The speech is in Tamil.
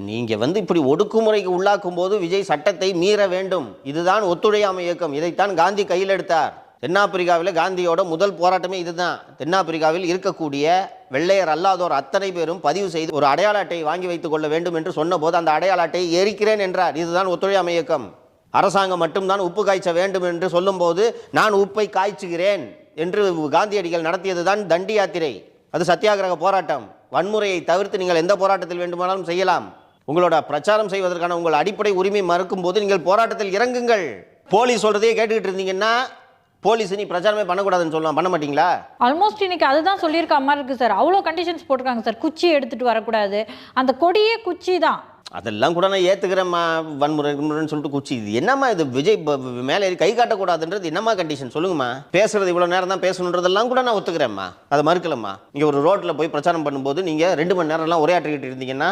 நீங்க இப்படி ஒடுக்குமுறைக்கு உள்ளாக்கும் போது விஜய் சட்டத்தை மீற வேண்டும். இதுதான் ஒத்துழையாமை இயக்கம். இதைத்தான் காந்தி கையில் எடுத்தார். தென்னாப்பிரிக்காவில் காந்தியோட முதல் போராட்டமே இதுதான். தென்னாப்பிரிக்காவில் இருக்கக்கூடிய வெள்ளையர் அல்லாதோர் அத்தனை பேரும் பதிவு செய்து ஒரு அடையாள அட்டையை வாங்கி வைத்துக் கொள்ள வேண்டும் என்று சொன்ன போது அந்த அடையாள அட்டையை எரிக்கிறேன் என்றார். இதுதான் ஒத்துழையாமை இயக்கம். அரசாங்கம் மட்டும்தான் உப்பு காய்ச்ச வேண்டும் என்று சொல்லும் போது நான் உப்பை காய்ச்சுகிறேன் என்று காந்தியடிகள் நடத்தியதுதான் தண்டி யாத்திரை. அது சத்தியாகிரக போராட்டம். வன்முறையை தவிர்த்து நீங்கள் எந்த போராட்டத்தில் வேண்டுமானாலும் செய்யலாம். உங்களோட பிரச்சாரம் செய்வதற்கான உங்கள் அடிப்படை உரிமை மறுக்கும் போது நீங்கள் போராட்டத்தில் இறங்குங்கள். போலீஸ் சொல்றதையே கேட்டுக்கிட்டு இருந்தீங்கன்னா போலீஸ் நீ பிரச்சாரமே பண்ணக்கூடாதுன்னு சொல்லலாம். பண்ண மாட்டீங்களா? ஆல்மோஸ்ட் இன்னைக்கு அதுதான் சொல்லியிருக்க மாதிரி இருக்கு சார். அவ்வளோ கண்டிஷன்ஸ் போட்டிருக்காங்க சார். குச்சி எடுத்துட்டு வரக்கூடாது, அந்த கொடியே குச்சி தான். அதெல்லாம் கூட நான் ஏற்றுக்கிறேம்மா. வன்முறைன்னு சொல்லிட்டு குச்சி இது என்னம்மா? இது விஜய் மேலே கை காட்டக்கூடாதுன்றது என்னம்மா கண்டிஷன் சொல்லுங்கம்மா? பேசுறது இவ்வளோ நேரம் தான் பேசணுன்றதெல்லாம் கூட நான் ஒத்துக்கிறேம்மா. அதை மறுக்கலம்மா. நீங்கள் ஒரு ரோட்டில் போய் பிரச்சாரம் பண்ணும்போது நீங்கள் 2 மணி நேரம்லாம் உரையாற்றிக்கிட்டு இருந்தீங்கன்னா